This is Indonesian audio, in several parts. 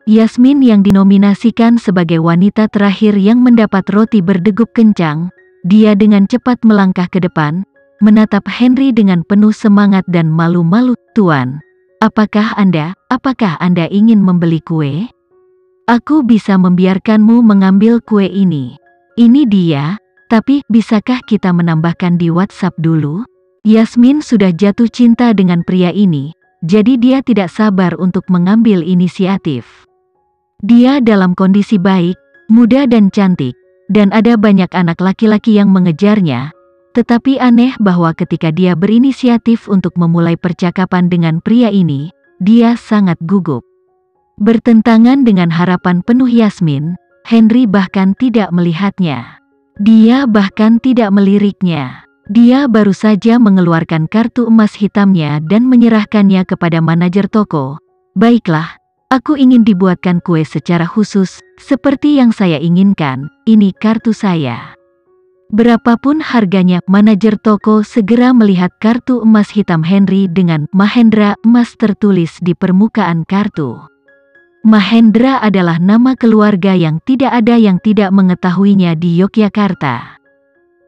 Yasmin yang dinominasikan sebagai wanita terakhir yang mendapat roti berdegup kencang, dia dengan cepat melangkah ke depan, menatap Henry dengan penuh semangat dan malu-malu. "Tuan, apakah Anda ingin membeli kue? Aku bisa membiarkanmu mengambil kue ini. Ini dia, tapi bisakah kita menambahkan di WhatsApp dulu?" Yasmin sudah jatuh cinta dengan pria ini, jadi dia tidak sabar untuk mengambil inisiatif. Dia dalam kondisi baik, muda dan cantik, dan ada banyak anak laki-laki yang mengejarnya. Tetapi aneh bahwa ketika dia berinisiatif untuk memulai percakapan dengan pria ini, dia sangat gugup. Bertentangan dengan harapan penuh Yasmin, Henry bahkan tidak melihatnya. Dia bahkan tidak meliriknya. Dia baru saja mengeluarkan kartu emas hitamnya dan menyerahkannya kepada manajer toko. "Baiklah, aku ingin dibuatkan kue secara khusus, seperti yang saya inginkan. Ini kartu saya. Berapapun harganya." Manajer toko segera melihat kartu emas hitam Henry dengan Mahendra emas tertulis di permukaan kartu. Mahendra adalah nama keluarga yang tidak ada yang tidak mengetahuinya di Yogyakarta.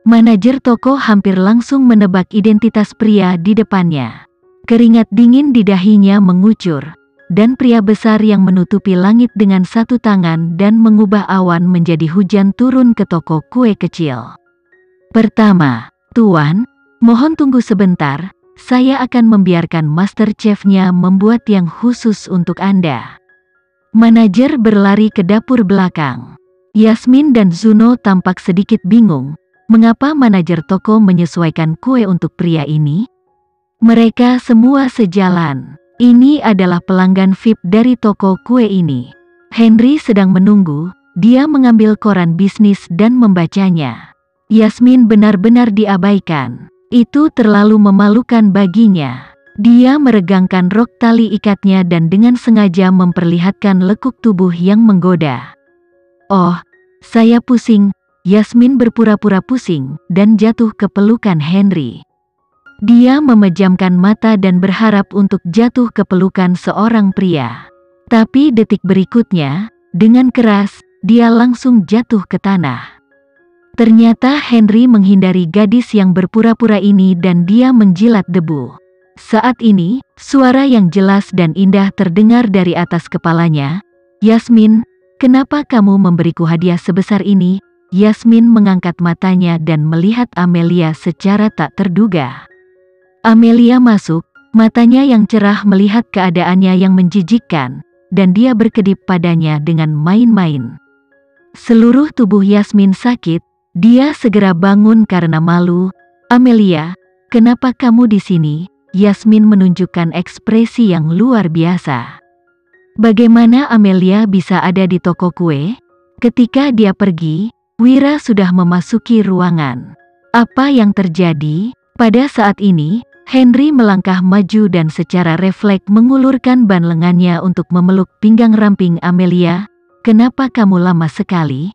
Manajer toko hampir langsung menebak identitas pria di depannya. Keringat dingin di dahinya mengucur, dan pria besar yang menutupi langit dengan satu tangan dan mengubah awan menjadi hujan turun ke toko kue kecil. "Pertama, Tuan, mohon tunggu sebentar, saya akan membiarkan master chef-nya membuat yang khusus untuk Anda." Manajer berlari ke dapur belakang. Yasmin dan Zuno tampak sedikit bingung. Mengapa manajer toko menyesuaikan kue untuk pria ini? Mereka semua sejalan. Ini adalah pelanggan VIP dari toko kue ini. Henry sedang menunggu, dia mengambil koran bisnis dan membacanya. Yasmin benar-benar diabaikan. Itu terlalu memalukan baginya. Dia meregangkan rok tali ikatnya dan dengan sengaja memperlihatkan lekuk tubuh yang menggoda. "Oh, saya pusing." Yasmin berpura-pura pusing dan jatuh ke pelukan Henry. Dia memejamkan mata dan berharap untuk jatuh ke pelukan seorang pria. Tapi detik berikutnya, dengan keras, dia langsung jatuh ke tanah. Ternyata Henry menghindari gadis yang berpura-pura ini dan dia menjilat debu. Saat ini, suara yang jelas dan indah terdengar dari atas kepalanya. "Yasmin, kenapa kamu memberiku hadiah sebesar ini?" Yasmin mengangkat matanya dan melihat Amelia secara tak terduga. Amelia masuk, matanya yang cerah melihat keadaannya yang menjijikkan, dan dia berkedip padanya dengan main-main. Seluruh tubuh Yasmin sakit, dia segera bangun karena malu. "Amelia, kenapa kamu di sini?" Yasmin menunjukkan ekspresi yang luar biasa. Bagaimana Amelia bisa ada di toko kue? Ketika dia pergi, Wira sudah memasuki ruangan. Apa yang terjadi? Pada saat ini, Henry melangkah maju dan secara refleks mengulurkan ban lengannya untuk memeluk pinggang ramping Amelia. "Kenapa kamu lama sekali?"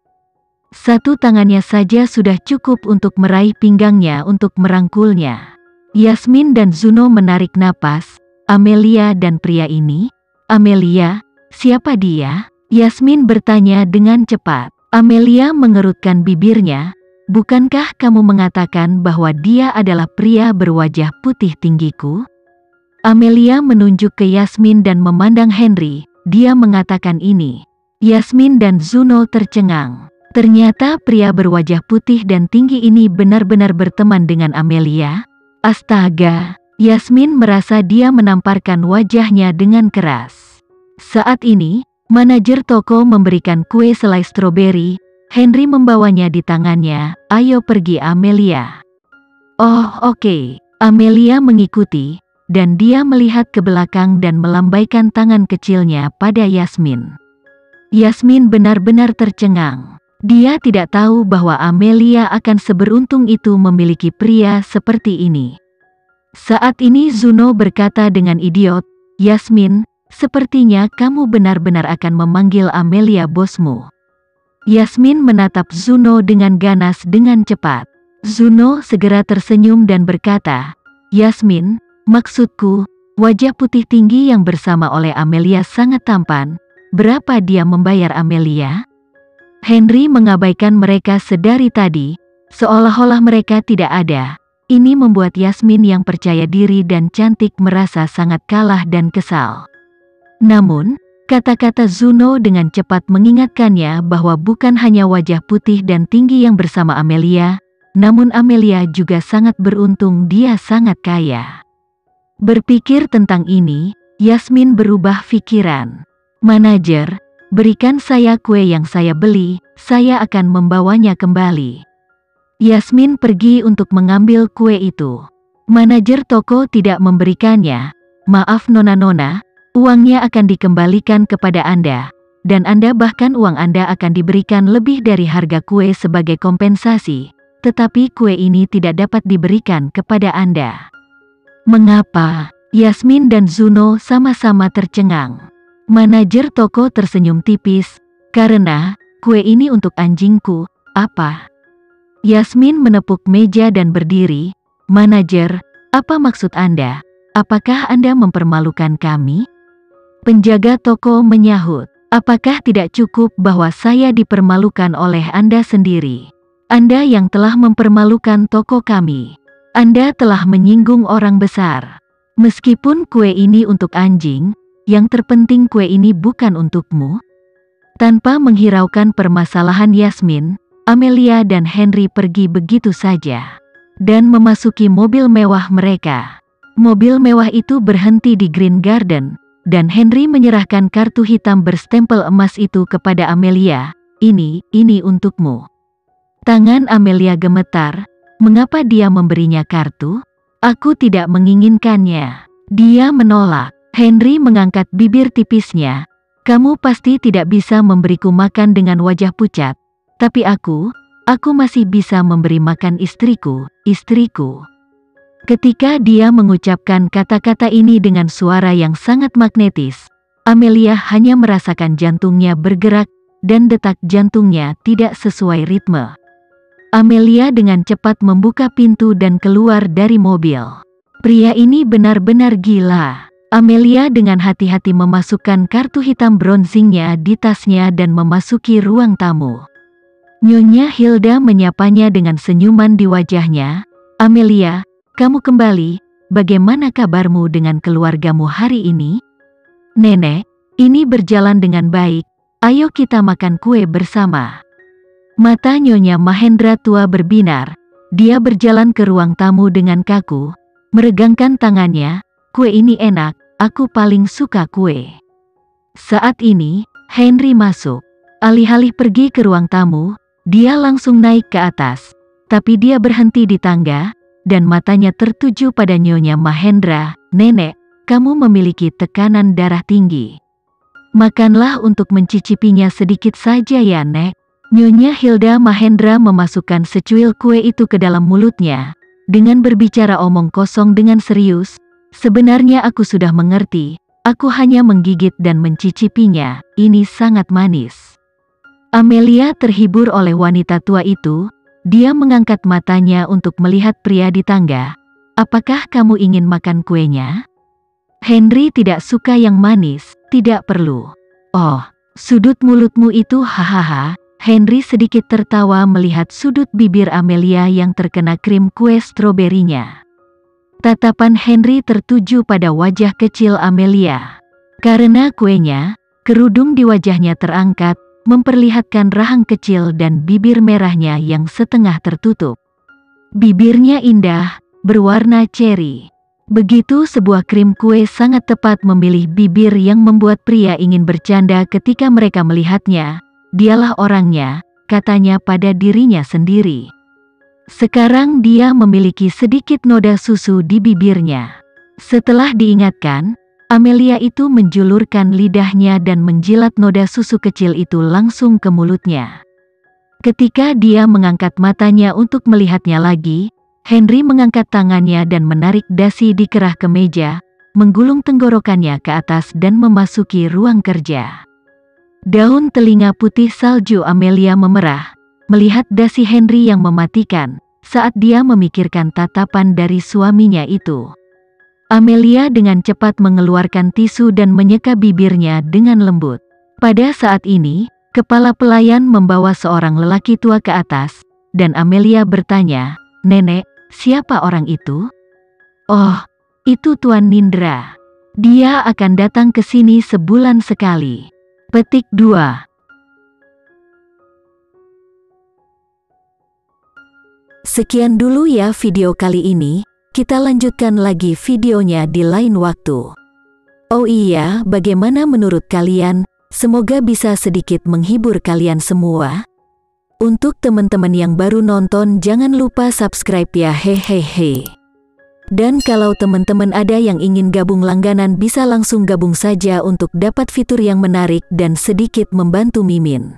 Satu tangannya saja sudah cukup untuk meraih pinggangnya untuk merangkulnya. Yasmin dan Zuno menarik napas. "Amelia dan pria ini? Amelia, siapa dia?" Yasmin bertanya dengan cepat. Amelia mengerutkan bibirnya. "Bukankah kamu mengatakan bahwa dia adalah pria berwajah putih tinggiku?" Amelia menunjuk ke Yasmin dan memandang Henry. Dia mengatakan ini. Yasmin dan Zuno tercengang. Ternyata pria berwajah putih dan tinggi ini benar-benar berteman dengan Amelia. Astaga, Yasmin merasa dia menamparkan wajahnya dengan keras. Saat ini, manajer toko memberikan kue selai stroberi. Henry membawanya di tangannya. "Ayo pergi Amelia." "Oh, oke." Amelia mengikuti, dan dia melihat ke belakang dan melambaikan tangan kecilnya pada Yasmin. Yasmin benar-benar tercengang. Dia tidak tahu bahwa Amelia akan seberuntung itu memiliki pria seperti ini. Saat ini Zuno berkata dengan idiot, "Yasmin, sepertinya kamu benar-benar akan memanggil Amelia bosmu." Yasmin menatap Zuno dengan ganas dengan cepat. Zuno segera tersenyum dan berkata, "Yasmin, maksudku, wajah putih tinggi yang bersama oleh Amelia sangat tampan. berapa dia membayar Amelia? Henry mengabaikan mereka sedari tadi, seolah-olah mereka tidak ada. Ini membuat Yasmin yang percaya diri dan cantik merasa sangat kalah dan kesal. Namun, kata-kata Zuno dengan cepat mengingatkannya bahwa bukan hanya wajah putih dan tinggi yang bersama Amelia, namun Amelia juga sangat beruntung, dia sangat kaya. Berpikir tentang ini, Yasmin berubah pikiran. Manajer, berikan saya kue yang saya beli, saya akan membawanya kembali. Yasmin pergi untuk mengambil kue itu. Manajer toko tidak memberikannya. Maaf nona-nona, uangnya akan dikembalikan kepada Anda, dan Anda bahkan uang Anda akan diberikan lebih dari harga kue sebagai kompensasi, tetapi kue ini tidak dapat diberikan kepada Anda. Mengapa? Yasmin dan Zuno sama-sama tercengang. Manajer toko tersenyum tipis, karena kue ini untuk anjingku. Apa? Yasmin menepuk meja dan berdiri. Manajer, apa maksud Anda? Apakah Anda mempermalukan kami? Penjaga toko menyahut, apakah tidak cukup bahwa saya dipermalukan oleh Anda sendiri? Anda yang telah mempermalukan toko kami. Anda telah menyinggung orang besar. Meskipun kue ini untuk anjing, yang terpenting kue ini bukan untukmu. Tanpa menghiraukan permasalahan Yasmin, Amelia dan Henry pergi begitu saja dan memasuki mobil mewah mereka. Mobil mewah itu berhenti di Green Garden, dan Henry menyerahkan kartu hitam berstempel emas itu kepada Amelia. Ini untukmu. Tangan Amelia gemetar. Mengapa dia memberinya kartu? Aku tidak menginginkannya. Dia menolak. Henry mengangkat bibir tipisnya. Kamu pasti tidak bisa memberiku makan dengan wajah pucat. Tapi aku masih bisa memberi makan istriku. Ketika dia mengucapkan kata-kata ini dengan suara yang sangat magnetis, Amelia hanya merasakan jantungnya bergerak dan detak jantungnya tidak sesuai ritme. Amelia dengan cepat membuka pintu dan keluar dari mobil. Pria ini benar-benar gila. Amelia dengan hati-hati memasukkan kartu hitam bronzingnya di tasnya dan memasuki ruang tamu. Nyonya Hilda menyapanya dengan senyuman di wajahnya. Amelia, kamu kembali, bagaimana kabarmu dengan keluargamu hari ini? Nenek, ini berjalan dengan baik, ayo kita makan kue bersama. Mata Nyonya Mahendra tua berbinar, dia berjalan ke ruang tamu dengan kaku, meregangkan tangannya, kue ini enak, aku paling suka kue. Saat ini, Henry masuk. Alih-alih pergi ke ruang tamu, dia langsung naik ke atas. Tapi dia berhenti di tangga, dan matanya tertuju pada Nyonya Mahendra. Nenek, kamu memiliki tekanan darah tinggi. Makanlah untuk mencicipinya sedikit saja ya Nek. Nyonya Hilda Mahendra memasukkan secuil kue itu ke dalam mulutnya. Dengan berbicara omong kosong dengan serius, sebenarnya aku sudah mengerti, aku hanya menggigit dan mencicipinya, ini sangat manis. Amelia terhibur oleh wanita tua itu, dia mengangkat matanya untuk melihat pria di tangga. Apakah kamu ingin makan kuenya? Henry tidak suka yang manis, tidak perlu. Oh, sudut mulutmu itu hahaha. Henry sedikit tertawa melihat sudut bibir Amelia yang terkena krim kue stroberinya. Tatapan Henry tertuju pada wajah kecil Amelia. Karena kuenya, kerudung di wajahnya terangkat, memperlihatkan rahang kecil dan bibir merahnya yang setengah tertutup. Bibirnya indah, berwarna ceri. Begitu sebuah krim kue sangat tepat memilih bibir yang membuat pria ingin bercanda ketika mereka melihatnya. Dialah orangnya, katanya pada dirinya sendiri. Sekarang dia memiliki sedikit noda susu di bibirnya. Setelah diingatkan, Amelia itu menjulurkan lidahnya dan menjilat noda susu kecil itu langsung ke mulutnya. Ketika dia mengangkat matanya untuk melihatnya lagi, Henry mengangkat tangannya dan menarik dasi di kerah kemeja, menggulung tenggorokannya ke atas dan memasuki ruang kerja. Daun telinga putih salju Amelia memerah, melihat dasi Henry yang mematikan, saat dia memikirkan tatapan dari suaminya itu. Amelia dengan cepat mengeluarkan tisu dan menyeka bibirnya dengan lembut. Pada saat ini, kepala pelayan membawa seorang lelaki tua ke atas, dan Amelia bertanya, "Nenek, siapa orang itu?" "Oh, itu Tuan Nindra. Dia akan datang ke sini sebulan sekali." Petik 2. Sekian dulu ya video kali ini, kita lanjutkan lagi videonya di lain waktu. Oh iya, bagaimana menurut kalian? Semoga bisa sedikit menghibur kalian semua. Untuk teman-teman yang baru nonton, jangan lupa subscribe ya, hehehe. Dan kalau teman-teman ada yang ingin gabung langganan, bisa langsung gabung saja untuk dapat fitur yang menarik dan sedikit membantu Mimin.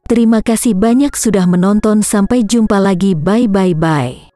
Terima kasih banyak sudah menonton, sampai jumpa lagi, bye.